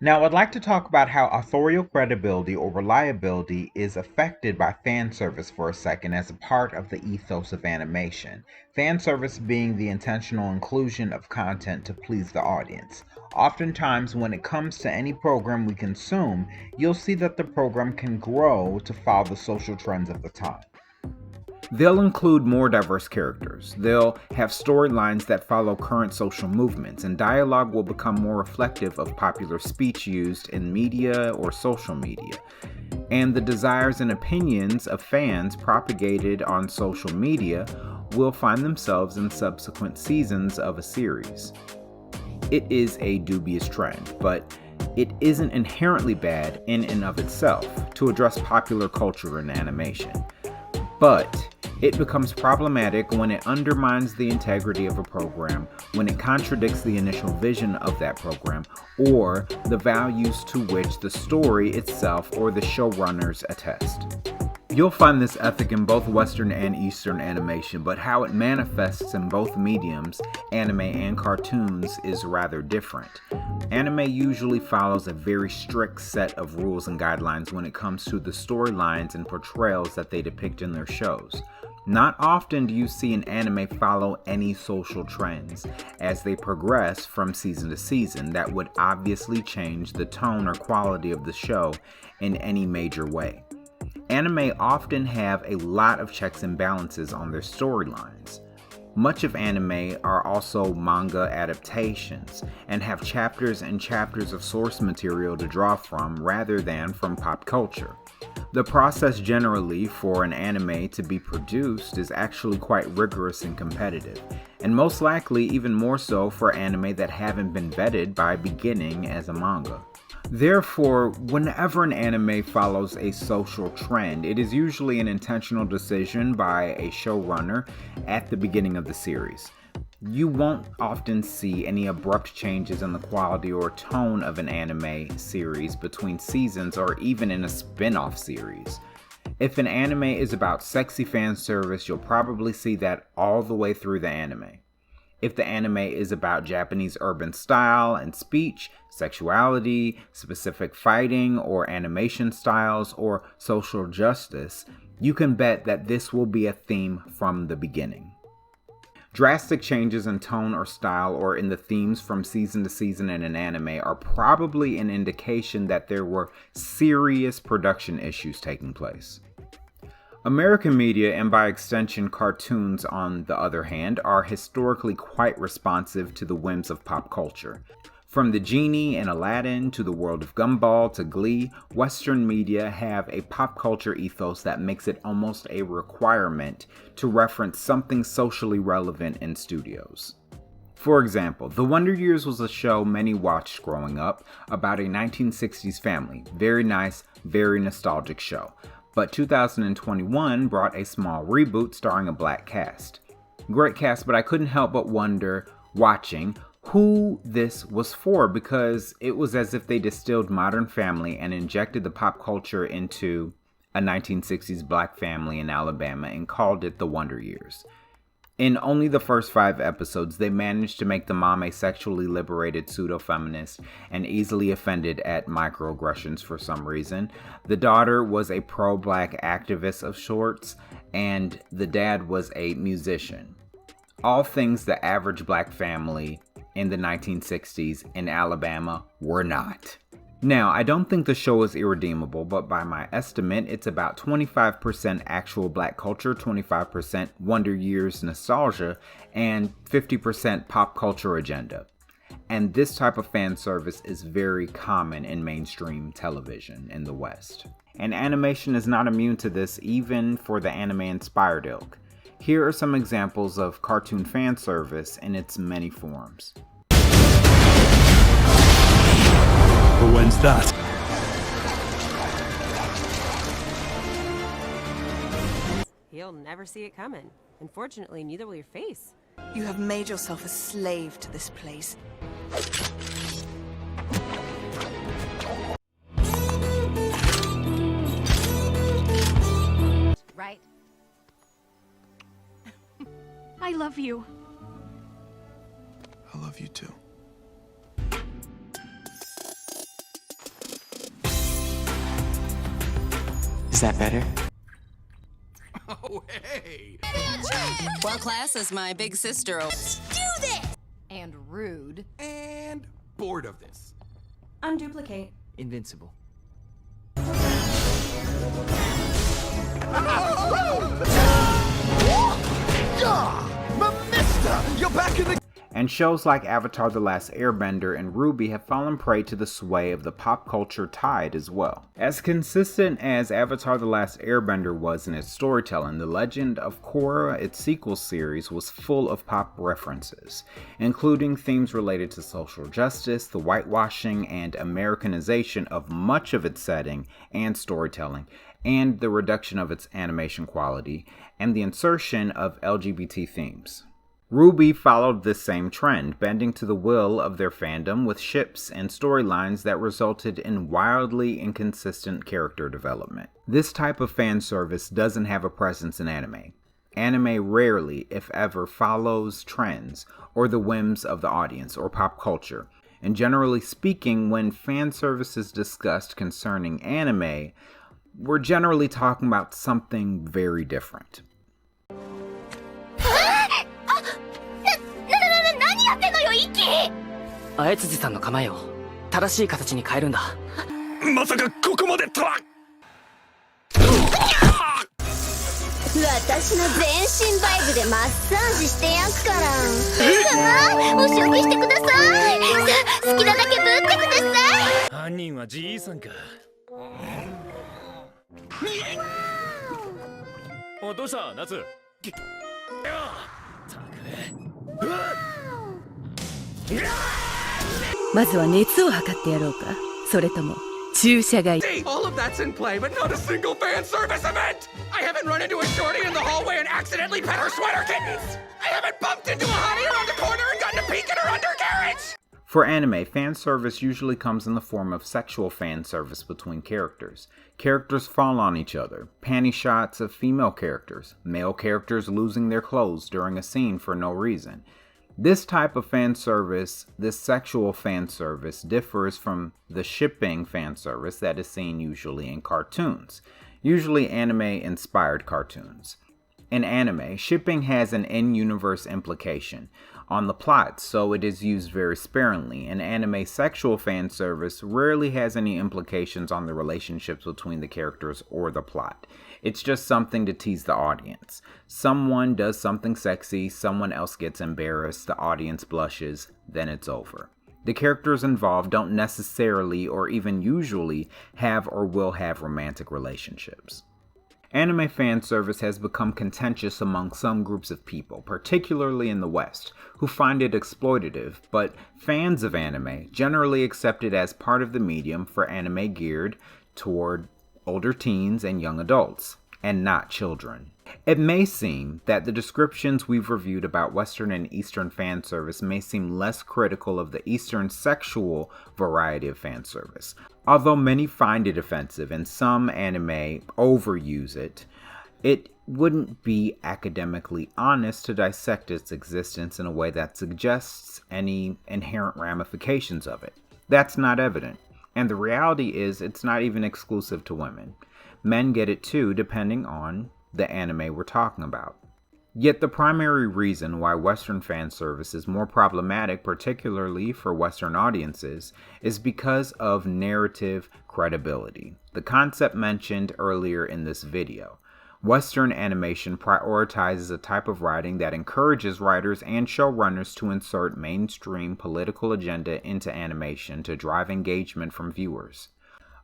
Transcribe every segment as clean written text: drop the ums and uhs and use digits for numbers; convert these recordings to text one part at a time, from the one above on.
Now, I'd like to talk about how authorial credibility or reliability is affected by fan service for a second as a part of the ethos of animation. Fan service being the intentional inclusion of content to please the audience. Oftentimes, when it comes to any program we consume, you'll see that the program can grow to follow the social trends of the time. They'll include more diverse characters. They'll have storylines that follow current social movements, and dialogue will become more reflective of popular speech used in media or social media. And the desires and opinions of fans propagated on social media will find themselves in subsequent seasons of a series. It is a dubious trend, but it isn't inherently bad in and of itself to address popular culture in animation. But it becomes problematic when it undermines the integrity of a program, when it contradicts the initial vision of that program, or the values to which the story itself or the showrunners attest. You'll find this ethic in both Western and Eastern animation, but how it manifests in both mediums, anime and cartoons, is rather different. Anime usually follows a very strict set of rules and guidelines when it comes to the storylines and portrayals that they depict in their shows. Not often do you see an anime follow any social trends as they progress from season to season that would obviously change the tone or quality of the show in any major way. Anime often have a lot of checks and balances on their storylines. Much of anime are also manga adaptations and have chapters and chapters of source material to draw from rather than from pop culture. The process generally for an anime to be produced is actually quite rigorous and competitive, and most likely even more so for anime that haven't been vetted by beginning as a manga. Therefore, whenever an anime follows a social trend, it is usually an intentional decision by a showrunner at the beginning of the series. You won't often see any abrupt changes in the quality or tone of an anime series between seasons or even in a spin-off series. If an anime is about sexy fan service, you'll probably see that all the way through the anime. If the anime is about Japanese urban style and speech, sexuality, specific fighting or animation styles, or social justice, you can bet that this will be a theme from the beginning. Drastic changes in tone or style or in the themes from season to season in an anime are probably an indication that there were serious production issues taking place. American media, and by extension cartoons on the other hand, are historically quite responsive to the whims of pop culture. From the genie in Aladdin to the world of Gumball to Glee, Western media have a pop culture ethos that makes it almost a requirement to reference something socially relevant in studios. For example, The Wonder Years was a show many watched growing up about a 1960s family. Very nice, very nostalgic show. But 2021 brought a small reboot starring a black cast. Great cast, but I couldn't help but wonder, watching, who this was for, because it was as if they distilled Modern Family and injected the pop culture into a 1960s black family in Alabama and called it The Wonder Years. In only the first 5 episodes, they managed to make the mom a sexually liberated pseudo-feminist and easily offended at microaggressions for some reason. The daughter was a pro-black activist of sorts, and the dad was a musician. All things the average black family in the 1960s in Alabama were not. Now, I don't think the show is irredeemable, but by my estimate, it's about 25% actual black culture, 25% Wonder Years nostalgia, and 50% pop culture agenda. And this type of fan service is very common in mainstream television in the West. And animation is not immune to this, even for the anime-inspired ilk. Here are some examples of cartoon fan service in its many forms. But when's that? He'll never see it coming. Unfortunately, neither will your face. You have made yourself a slave to this place. Right? I love you. I love you too. Is that better? Oh, hey! Well, class is my big sister. Let's do this! And rude. And bored of this. Unduplicate. Invincible. Mamista! You're back in the... And shows like Avatar: The Last Airbender and Ruby have fallen prey to the sway of the pop culture tide as well. As consistent as Avatar: The Last Airbender was in its storytelling, The Legend of Korra, its sequel series, was full of pop references, including themes related to social justice, the whitewashing and Americanization of much of its setting and storytelling, and the reduction of its animation quality, and the insertion of LGBT themes. Ruby followed this same trend, bending to the will of their fandom with ships and storylines that resulted in wildly inconsistent character development. This type of fan service doesn't have a presence in anime. Anime rarely, if ever, follows trends or the whims of the audience or pop culture. And generally speaking, when fan service is discussed concerning anime, we're generally talking about something very different. あやつじさんの構えを正しい形に変えるんだ。まさかここまでとは。私の全身バイブでマッサージしてやっから。お仕置きしてください。さ、好きなだけぶってください。犯人はじいさんか。お、どうした夏。たく。まずは熱を測ってやろうか。それとも注射がいい。 All of that's in play, but not a single fan service event! I haven't run into a shorty in the hallway and accidentally pet her sweater kittens! I haven't bumped into a hottie around the corner and gotten a peek at her undercarriage! For anime, fan service usually comes in the form of sexual fan service between characters. Characters fall on each other, panty shots of female characters, male characters losing their clothes during a scene for no reason. This type of fan service, this sexual fan service, differs from the shipping fan service that is seen usually in cartoons, usually anime-inspired cartoons. In anime, shipping has an in-universe implication on the plot, so it is used very sparingly. In anime, sexual fan service rarely has any implications on the relationships between the characters or the plot. It's just something to tease the audience. Someone does something sexy, someone else gets embarrassed, the audience blushes, then it's over. The characters involved don't necessarily or even usually have or will have romantic relationships. Anime fan service has become contentious among some groups of people, particularly in the West, who find it exploitative, but fans of anime generally accept it as part of the medium for anime geared toward older teens and young adults, and not children. It may seem that the descriptions we've reviewed about Western and Eastern fan service may seem less critical of the Eastern sexual variety of fan service. Although many find it offensive and some anime overuse it, it wouldn't be academically honest to dissect its existence in a way that suggests any inherent ramifications of it. That's not evident. And the reality is it's not even exclusive to women. Men get it too, depending on the anime we're talking about. Yet the primary reason why Western fan service is more problematic, particularly for Western audiences, is because of narrative credibility, the concept mentioned earlier in this video. Western animation prioritizes a type of writing that encourages writers and showrunners to insert mainstream political agenda into animation to drive engagement from viewers.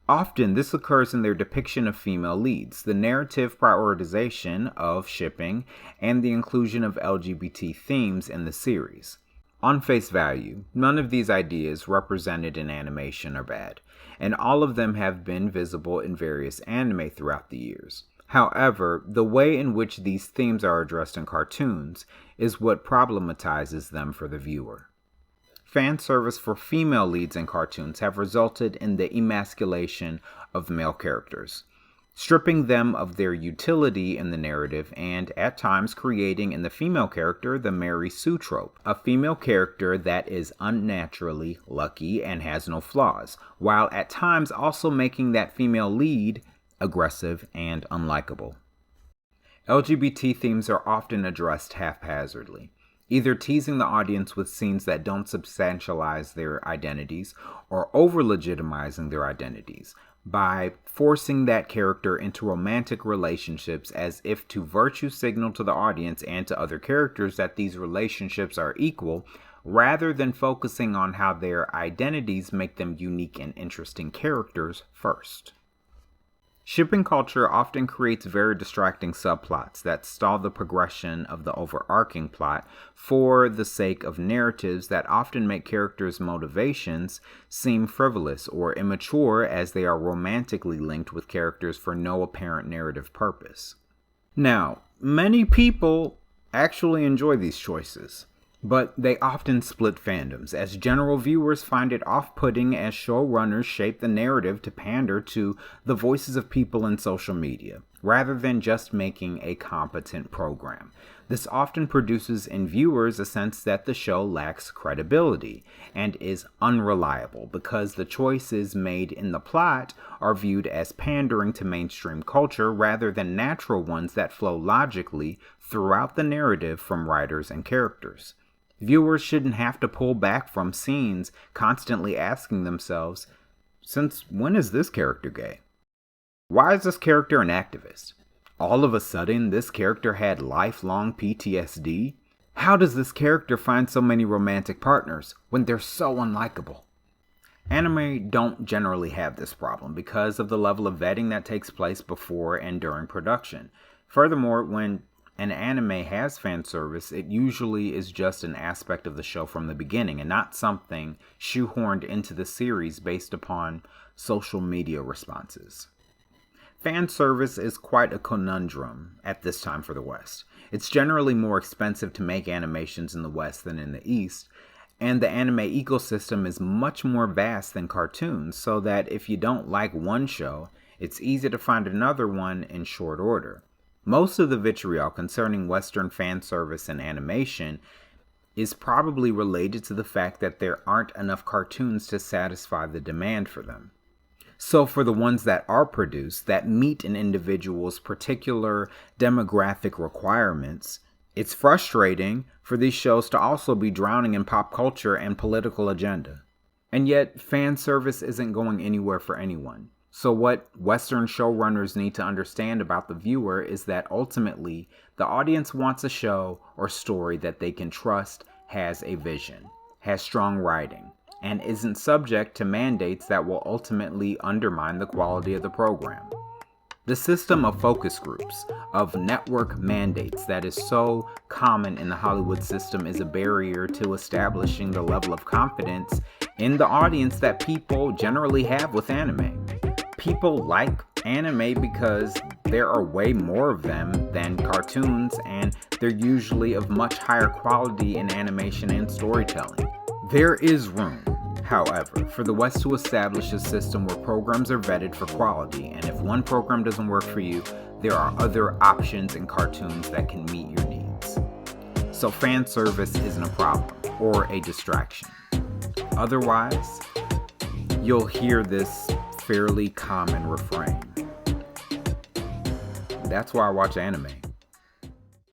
Often this occurs in their depiction of female leads, the narrative prioritization of shipping, and the inclusion of LGBT themes in the series. On face value, none of these ideas represented in animation are bad, and all of them have been visible in various anime throughout the years. However, the way in which these themes are addressed in cartoons is what problematizes them for the viewer. Fan service for female leads in cartoons have resulted in the emasculation of male characters, stripping them of their utility in the narrative and, at times, creating in the female character the Mary Sue trope, a female character that is unnaturally lucky and has no flaws, while at times also making that female lead aggressive, and unlikable. LGBT themes are often addressed haphazardly, either teasing the audience with scenes that don't substantialize their identities or over-legitimizing their identities by forcing that character into romantic relationships as if to virtue signal to the audience and to other characters that these relationships are equal, rather than focusing on how their identities make them unique and interesting characters first. Shipping culture often creates very distracting subplots that stall the progression of the overarching plot for the sake of narratives that often make characters' motivations seem frivolous or immature as they are romantically linked with characters for no apparent narrative purpose. Now, many people actually enjoy these choices, but they often split fandoms, as general viewers find it off-putting as showrunners shape the narrative to pander to the voices of people in social media, rather than just making a competent program. This often produces in viewers a sense that the show lacks credibility and is unreliable because the choices made in the plot are viewed as pandering to mainstream culture rather than natural ones that flow logically throughout the narrative from writers and characters. Viewers shouldn't have to pull back from scenes constantly asking themselves, since when is this character gay? Why is this character an activist? All of a sudden, this character had lifelong PTSD? How does this character find so many romantic partners when they're so unlikable? Anime don't generally have this problem because of the level of vetting that takes place before and during production. Furthermore, when an anime has fan service, it usually is just an aspect of the show from the beginning and not something shoehorned into the series based upon social media responses. Fan service is quite a conundrum at this time for the West. It's generally more expensive to make animations in the West than in the East, and the anime ecosystem is much more vast than cartoons, so that if you don't like one show, it's easy to find another one in short order. Most of the vitriol concerning Western fan service and animation is probably related to the fact that there aren't enough cartoons to satisfy the demand for them. So for the ones that are produced that meet an individual's particular demographic requirements, it's frustrating for these shows to also be drowning in pop culture and political agenda. And yet, fan service isn't going anywhere for anyone. So what Western showrunners need to understand about the viewer is that ultimately, the audience wants a show or story that they can trust has a vision, has strong writing, and isn't subject to mandates that will ultimately undermine the quality of the program. The system of focus groups, of network mandates that is so common in the Hollywood system is a barrier to establishing the level of confidence in the audience that people generally have with anime. People like anime because there are way more of them than cartoons, and they're usually of much higher quality in animation and storytelling. There is room, however, for the West to establish a system where programs are vetted for quality, and if one program doesn't work for you, there are other options in cartoons that can meet your needs. So fan service isn't a problem or a distraction. Otherwise, you'll hear this fairly common refrain. That's why I watch anime.